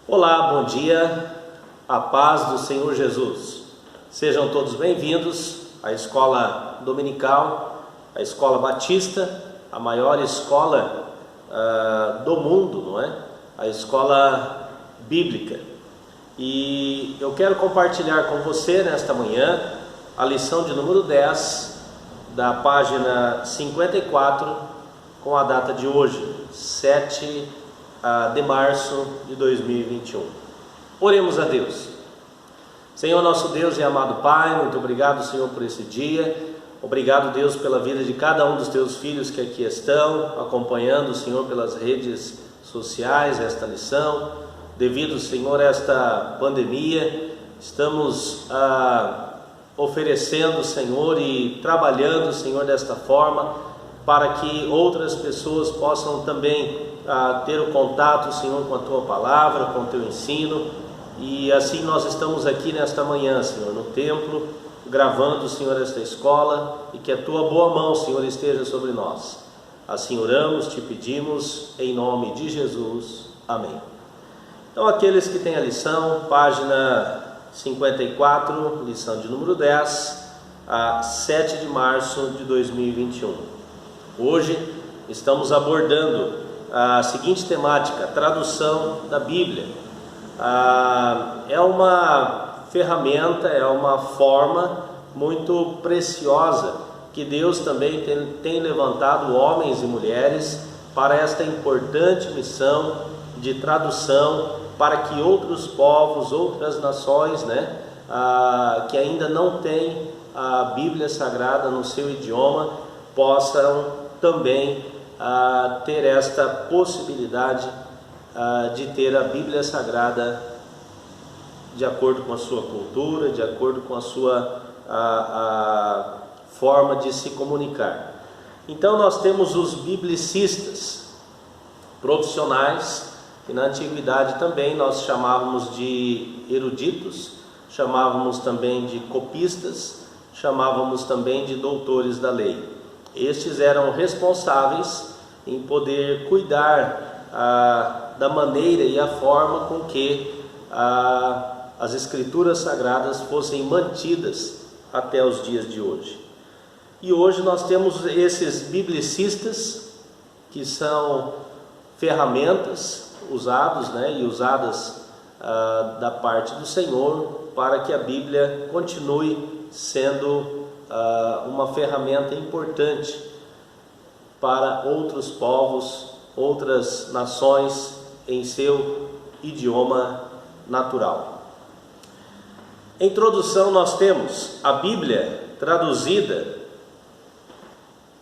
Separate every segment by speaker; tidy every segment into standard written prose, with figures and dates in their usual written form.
Speaker 1: Olá, bom dia, a paz do Senhor Jesus. Sejam todos bem-vindos à Escola Dominical, a Escola Batista, a maior escola do mundo, não é? A escola bíblica. E eu quero compartilhar com você nesta manhã a lição de número 10 da página 54 com a data de hoje, 7 de março de 2021. Oremos a Deus. Senhor nosso Deus e amado Pai, muito obrigado, Senhor, por esse dia. Obrigado, Deus, pela vida de cada um dos teus filhos que aqui estão, acompanhando, Senhor, pelas redes sociais esta lição. Devido, Senhor, a esta pandemia, estamos oferecendo, Senhor, e trabalhando, Senhor, desta forma, para que outras pessoas possam também ter o contato, Senhor, com a Tua Palavra, com o Teu ensino. E assim nós estamos aqui nesta manhã, Senhor, no templo, gravando, Senhor, esta escola, e que a Tua boa mão, Senhor, esteja sobre nós. Assim oramos, te pedimos, em nome de Jesus. Amém. Então, aqueles que têm a lição, página 54, lição de número 10, a 7 de março de 2021. Hoje estamos abordando a seguinte temática: tradução da Bíblia. É uma ferramenta, é uma forma muito preciosa que Deus também tem levantado homens e mulheres para esta importante missão de tradução, para que outros povos, outras nações, que ainda não têm a Bíblia Sagrada no seu idioma, possam também ter esta possibilidade de ter a Bíblia Sagrada de acordo com a sua cultura, de acordo com a sua forma de se comunicar. Então nós temos os biblicistas profissionais, que na antiguidade também nós chamávamos de eruditos, chamávamos também de copistas, chamávamos também de doutores da lei. Estes eram responsáveis em poder cuidar da maneira e a forma com que as escrituras sagradas fossem mantidas até os dias de hoje. E hoje nós temos esses biblicistas, que são ferramentas usadas da parte do Senhor para que a Bíblia continue sendo uma ferramenta importante para outros povos, outras nações em seu idioma natural. Em introdução nós temos a Bíblia traduzida.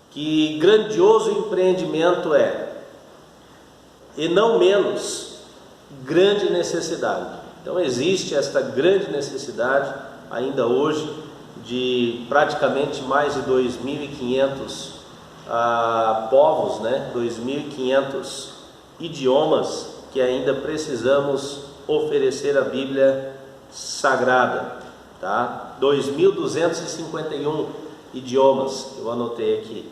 Speaker 1: Que grandioso empreendimento é, e não menos grande necessidade. Então existe esta grande necessidade ainda hoje de praticamente mais de 2.500 povos, 2.500 idiomas que ainda precisamos oferecer a Bíblia Sagrada, tá? 2.251 idiomas, eu anotei aqui.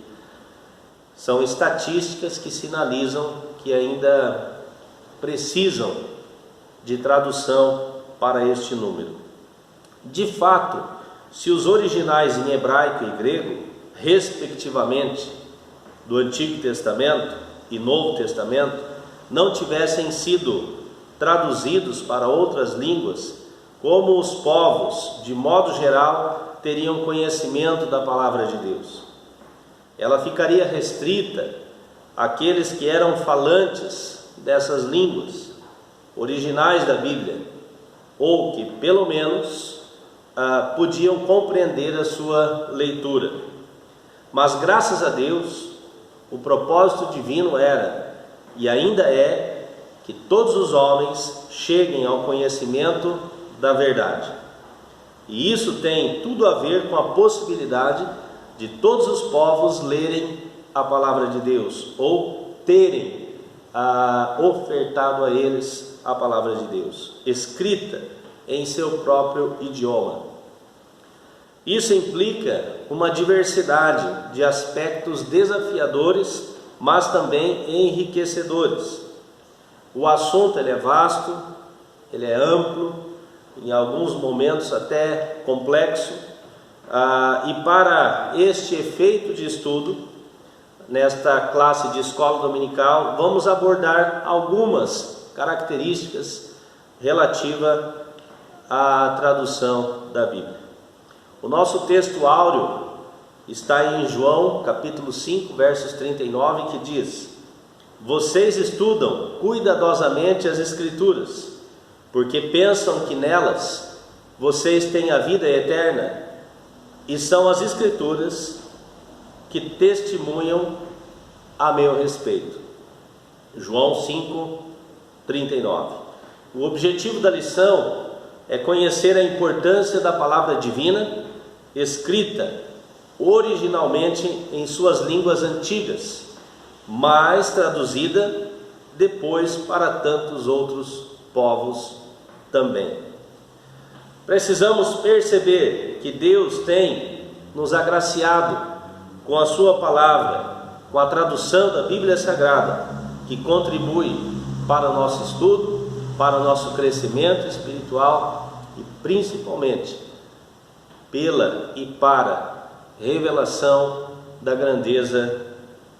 Speaker 1: São estatísticas que sinalizam que ainda precisam de tradução para este número. De fato, se os originais em hebraico e grego, respectivamente, do Antigo Testamento e Novo Testamento, não tivessem sido traduzidos para outras línguas, como os povos, de modo geral, teriam conhecimento da palavra de Deus? Ela ficaria restrita àqueles que eram falantes dessas línguas originais da Bíblia, ou que pelo menos podiam compreender a sua leitura. Mas graças a Deus, o propósito divino era, e ainda é, que todos os homens cheguem ao conhecimento da verdade. E isso tem tudo a ver com a possibilidade de todos os povos lerem a palavra de Deus, ou terem ofertado a eles a palavra de Deus, escrita em seu próprio idioma. Isso implica uma diversidade de aspectos desafiadores, mas também enriquecedores. O assunto é vasto, ele é amplo, em alguns momentos até complexo, e para este efeito de estudo, nesta classe de escola dominical, vamos abordar algumas características relativas à tradução da Bíblia. O nosso texto áureo está em João capítulo 5, versos 39, que diz: vocês estudam cuidadosamente as Escrituras, porque pensam que nelas vocês têm a vida eterna, e são as Escrituras que testemunham a meu respeito. João 5, 39. O objetivo da lição é conhecer a importância da palavra divina, escrita originalmente em suas línguas antigas, mas traduzida depois para tantos outros povos também. Precisamos perceber que Deus tem nos agraciado com a sua palavra, com a tradução da Bíblia Sagrada, que contribui para o nosso estudo, para o nosso crescimento espiritual e principalmente pela e para revelação da grandeza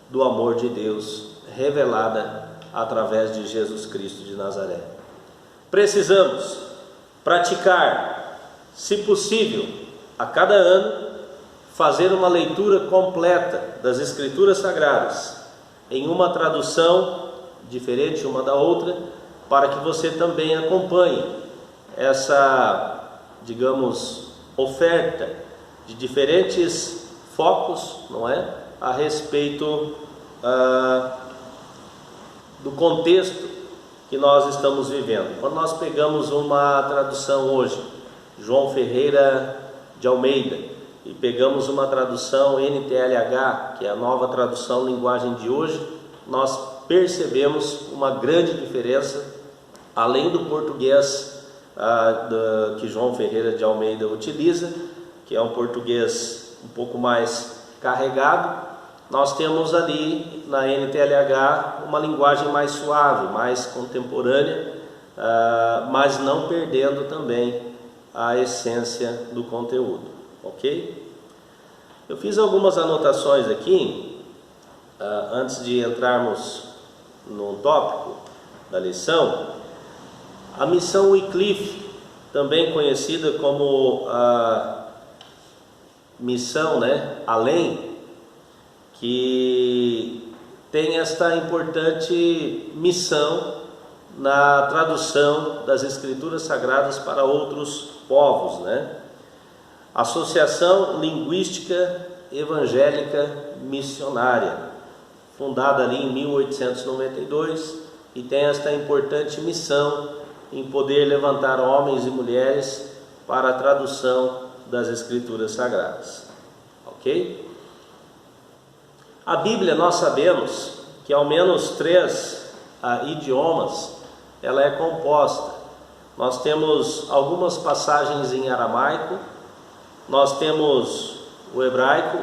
Speaker 1: do amor de Deus revelada através de Jesus Cristo de Nazaré. Precisamos praticar, se possível, a cada ano, fazer uma leitura completa das Escrituras Sagradas, em uma tradução diferente uma da outra, para que você também acompanhe essa, digamos, oferta de diferentes focos, não é? A respeito do contexto que nós estamos vivendo. Quando nós pegamos uma tradução hoje, João Ferreira de Almeida, e pegamos uma tradução NTLH, que é a nova tradução linguagem de hoje, nós percebemos uma grande diferença, além do português que João Ferreira de Almeida utiliza, que é um português um pouco mais carregado. Nós temos ali na NTLH uma linguagem mais suave, mais contemporânea, mas não perdendo também a essência do conteúdo, ok? Eu fiz algumas anotações aqui, antes de entrarmos no tópico da lição. A missão Wycliffe, também conhecida como missão, além, que tem esta importante missão na tradução das Escrituras Sagradas para outros povos, Associação Linguística Evangélica Missionária, fundada ali em 1892, e tem esta importante missão em poder levantar homens e mulheres para a tradução das Escrituras Sagradas, ok? A Bíblia, nós sabemos que ao menos 3 idiomas ela é composta. Nós temos algumas passagens em aramaico, nós temos o hebraico,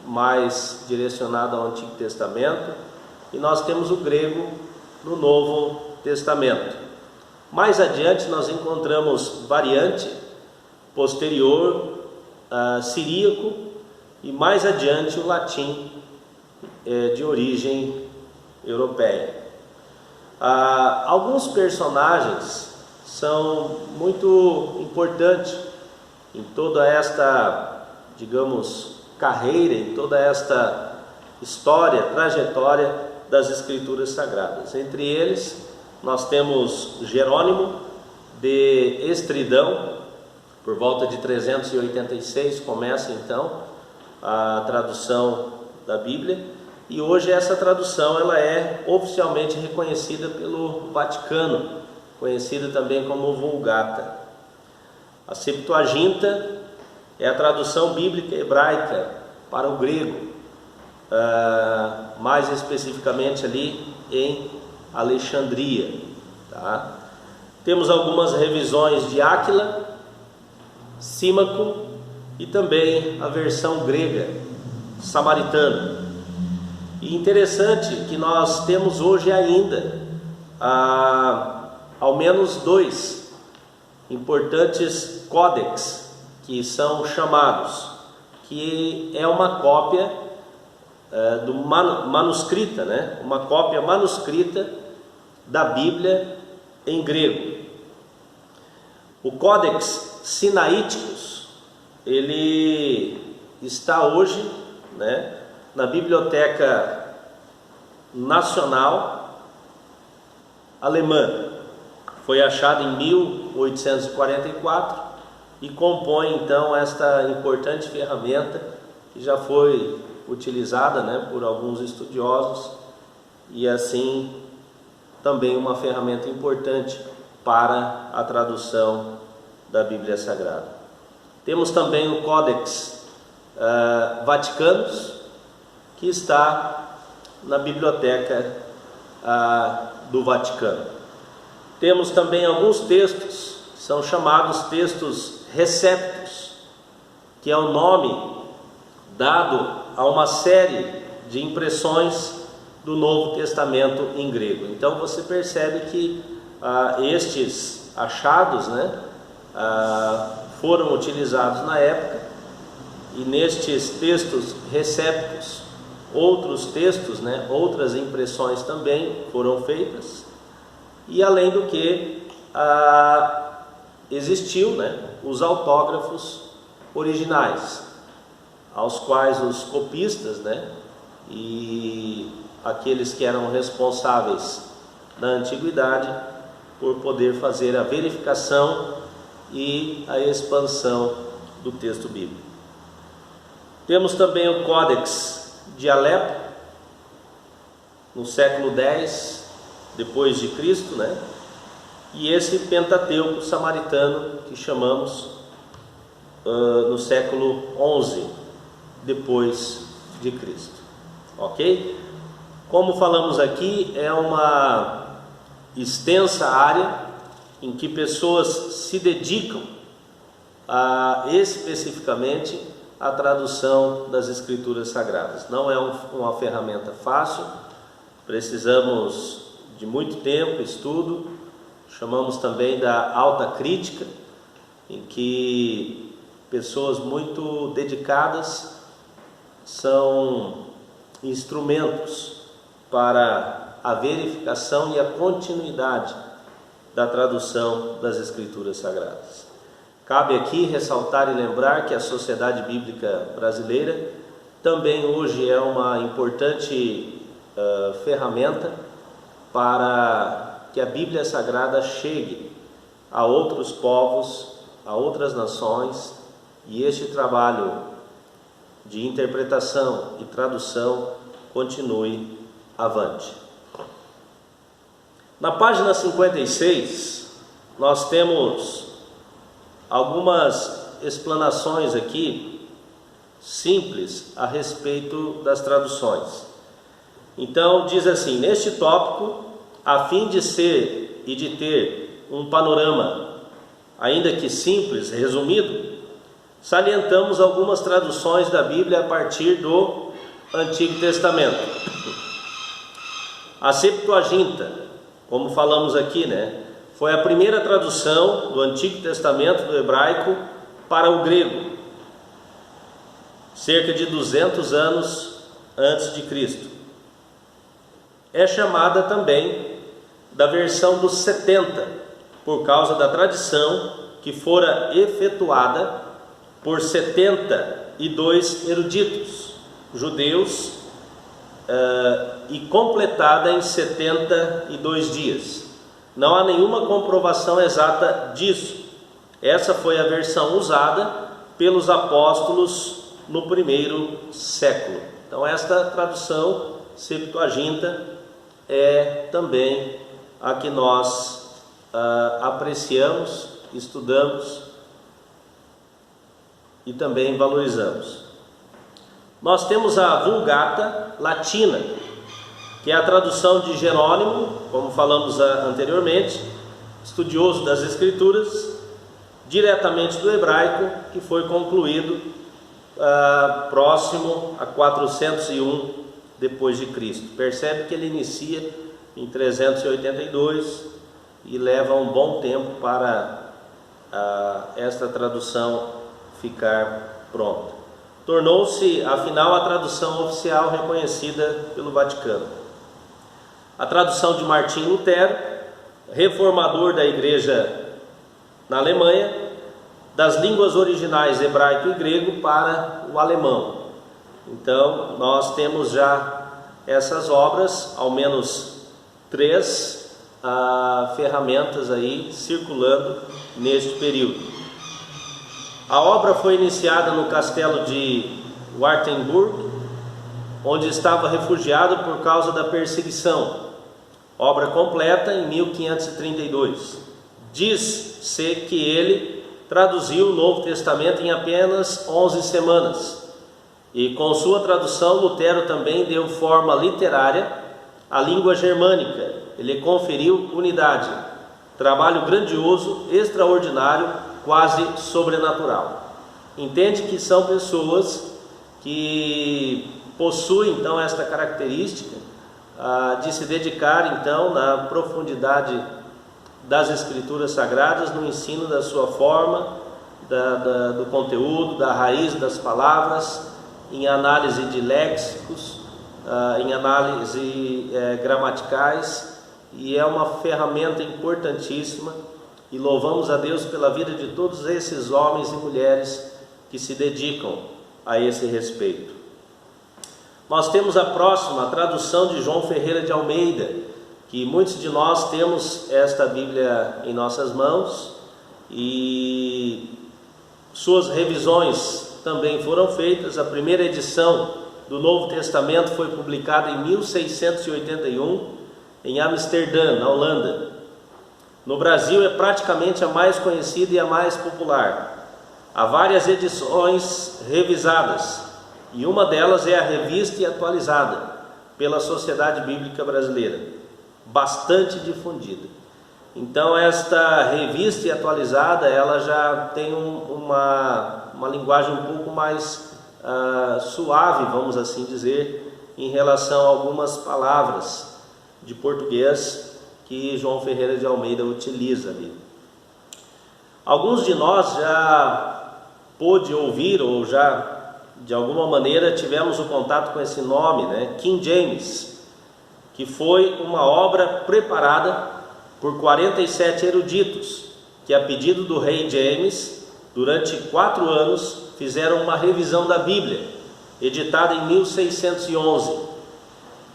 Speaker 1: mais direcionado ao Antigo Testamento, e nós temos o grego no Novo Testamento. Mais adiante nós encontramos variante posterior, siríaco, e mais adiante o latim, de origem europeia. Alguns personagens são muito importantes em toda esta, digamos, carreira, em toda esta história, trajetória das Escrituras Sagradas. Entre eles, nós temos Jerônimo de Estridão, por volta de 386 começa então a tradução da Bíblia, e hoje essa tradução ela é oficialmente reconhecida pelo Vaticano, conhecida também como Vulgata. A Septuaginta é a tradução bíblica hebraica para o grego, mais especificamente ali em Alexandria, Temos algumas revisões de Áquila, Símaco e também a versão grega, samaritana. E interessante que nós temos hoje ainda ao menos 2 importantes códex, que são chamados, que é uma cópia manuscrita, né? Uma cópia manuscrita da Bíblia em grego. O Codex Sinaíticos, ele está hoje, né, na Biblioteca Nacional Alemã. Foi achado em 1844 e compõe então esta importante ferramenta que já foi utilizada, né, por alguns estudiosos, e assim também uma ferramenta importante para a tradução da Bíblia Sagrada. Temos também o Codex Vaticanus, que está na Biblioteca do Vaticano. Temos também alguns textos, que são chamados textos receptos, que é o nome dado a uma série de impressões do Novo Testamento em grego. Então você percebe que estes achados, né, foram utilizados na época, e nestes textos receptos, outros textos, né, outras impressões também foram feitas, e além do que existiu, né, os autógrafos originais, aos quais os copistas, né, e aqueles que eram responsáveis na antiguidade por poder fazer a verificação e a expansão do texto bíblico. Temos também o Códex de Alepo, no século X depois de Cristo, né? E esse Pentateuco samaritano que chamamos no século XI depois de Cristo. Ok? Como falamos aqui, é uma extensa área em que pessoas se dedicam especificamente à tradução das Escrituras Sagradas. Não é uma ferramenta fácil, precisamos de muito tempo, estudo. Chamamos também da alta crítica, em que pessoas muito dedicadas são instrumentos para a verificação e a continuidade da tradução das Escrituras Sagradas. Cabe aqui ressaltar e lembrar que a Sociedade Bíblica Brasileira também hoje é uma importante ferramenta para que a Bíblia Sagrada chegue a outros povos, a outras nações, e este trabalho de interpretação e tradução continue avante. Na página 56, nós temos algumas explanações aqui simples a respeito das traduções. Então diz assim: neste tópico, a fim de ser e de ter um panorama, ainda que simples, resumido, salientamos algumas traduções da Bíblia a partir do Antigo Testamento. A Septuaginta, como falamos aqui, né, foi a primeira tradução do Antigo Testamento do hebraico para o grego, cerca de 200 anos antes de Cristo. É chamada também da versão dos 70, por causa da tradição que fora efetuada por 72 eruditos judeus e completada em 72 dias. Não há nenhuma comprovação exata disso. Essa foi a versão usada pelos apóstolos no primeiro século. Então esta tradução Septuaginta é também a que nós apreciamos, estudamos e também valorizamos. Nós temos a Vulgata Latina, que é a tradução de Jerônimo, como falamos anteriormente, estudioso das Escrituras, diretamente do hebraico, que foi concluído próximo a 401 depois de Cristo. Percebe que ele inicia em 382 e leva um bom tempo para esta tradução ficar pronta. Tornou-se, afinal, a tradução oficial reconhecida pelo Vaticano. A tradução de Martim Lutero, reformador da Igreja na Alemanha, das línguas originais hebraico e grego para o alemão. Então, nós temos já essas obras, ao menos 3 ferramentas aí circulando neste período. A obra foi iniciada no castelo de Wartenburg, onde estava refugiado por causa da perseguição. Obra completa em 1532. Diz-se que ele traduziu o Novo Testamento em apenas 11 semanas. E com sua tradução, Lutero também deu forma literária à língua germânica. Ele conferiu unidade. Trabalho grandioso, extraordinário, quase sobrenatural. Entende que são pessoas que possuem então esta característica de se dedicar então na profundidade das Escrituras Sagradas, no ensino da sua forma, do conteúdo, da raiz das palavras, em análise de léxicos, em análise gramaticais, e é uma ferramenta importantíssima, e louvamos a Deus pela vida de todos esses homens e mulheres que se dedicam a esse respeito. Nós temos a próxima, a tradução de João Ferreira de Almeida, que muitos de nós temos esta Bíblia em nossas mãos, e suas revisões também foram feitas. A primeira edição do Novo Testamento foi publicada em 1681 em Amsterdã, na Holanda. No Brasil é praticamente a mais conhecida e a mais popular. Há várias edições revisadas, e uma delas é a revista e atualizada pela Sociedade Bíblica Brasileira, bastante difundida. Então esta revista e atualizada, ela já tem uma linguagem um pouco mais suave, vamos assim dizer, em relação a algumas palavras de português que João Ferreira de Almeida utiliza ali. Alguns de nós já pôde ouvir, ou já de alguma maneira tivemos o contato com esse nome, né? King James, que foi uma obra preparada por 47 eruditos, que a pedido do rei James, durante 4 anos, fizeram uma revisão da Bíblia, editada em 1611.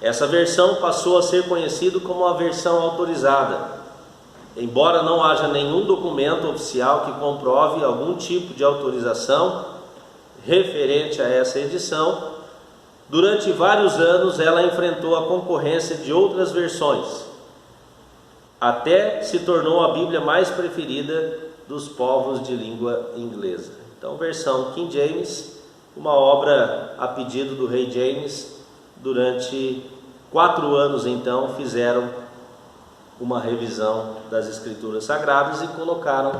Speaker 1: Essa versão passou a ser conhecida como a versão autorizada, embora não haja nenhum documento oficial que comprove algum tipo de autorização referente a essa edição. Durante vários anos ela enfrentou a concorrência de outras versões, até se tornou a Bíblia mais preferida dos povos de língua inglesa. Então, versão King James, uma obra a pedido do rei James. Durante 4 anos então fizeram uma revisão das Escrituras Sagradas e colocaram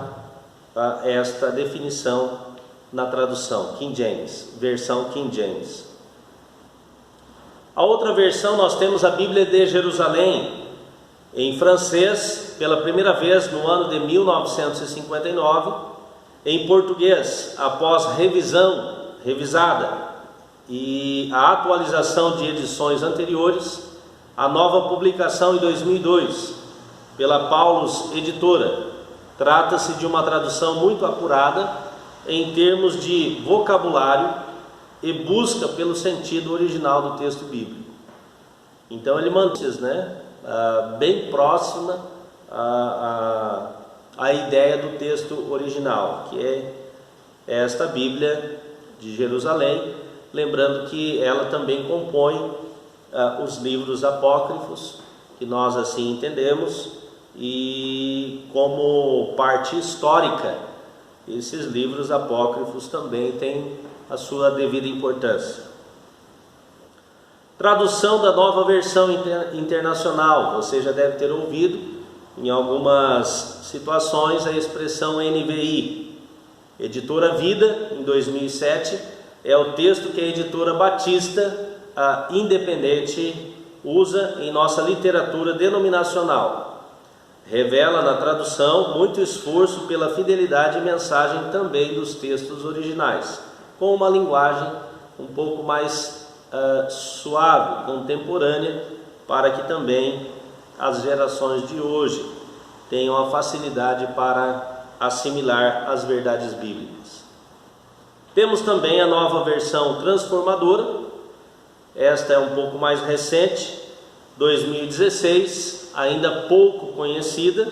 Speaker 1: esta definição na tradução King James, versão King James. A outra versão, nós temos a Bíblia de Jerusalém, em francês, pela primeira vez no ano de 1959, em português, após revisada e a atualização de edições anteriores, a nova publicação em 2002, pela Paulus Editora. Trata-se de uma tradução muito apurada em termos de vocabulário e busca pelo sentido original do texto bíblico. Então ele mantém, bem próxima à ideia do texto original, que é esta Bíblia de Jerusalém, lembrando que ela também compõe os livros apócrifos, que nós assim entendemos, e como parte histórica, esses livros apócrifos também têm a sua devida importância. Tradução da Nova Versão Internacional. Você já deve ter ouvido em algumas situações a expressão NVI. Editora Vida, em 2007, é o texto que a editora Batista Independente usa em nossa literatura denominacional. Revela na tradução muito esforço pela fidelidade e mensagem também dos textos originais, com uma linguagem um pouco mais suave, contemporânea, para que também as gerações de hoje tenham a facilidade para assimilar as verdades bíblicas. Temos também a nova versão transformadora. Esta é um pouco mais recente, 2016, ainda pouco conhecida.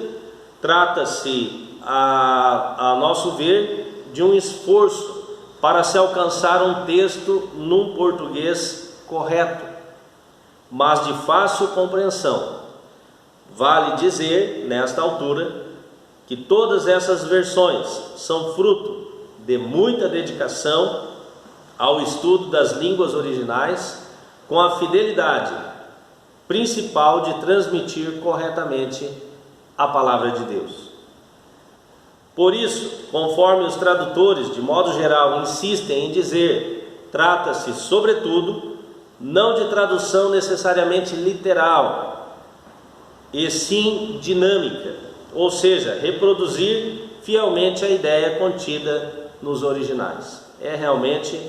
Speaker 1: Trata-se, a nosso ver, de um esforço para se alcançar um texto num português correto, mas de fácil compreensão. Vale dizer, nesta altura, que todas essas versões são fruto de muita dedicação ao estudo das línguas originais, com a fidelidade principal de transmitir corretamente a palavra de Deus. Por isso, conforme os tradutores, de modo geral, insistem em dizer, trata-se, sobretudo, não de tradução necessariamente literal, e sim dinâmica, ou seja, reproduzir fielmente a ideia contida nos originais. É realmente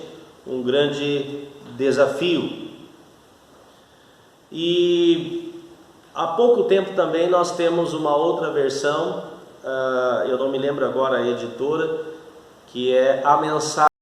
Speaker 1: um grande desafio. E há pouco tempo também nós temos uma outra versão, eu não me lembro agora a editora, que é a mensagem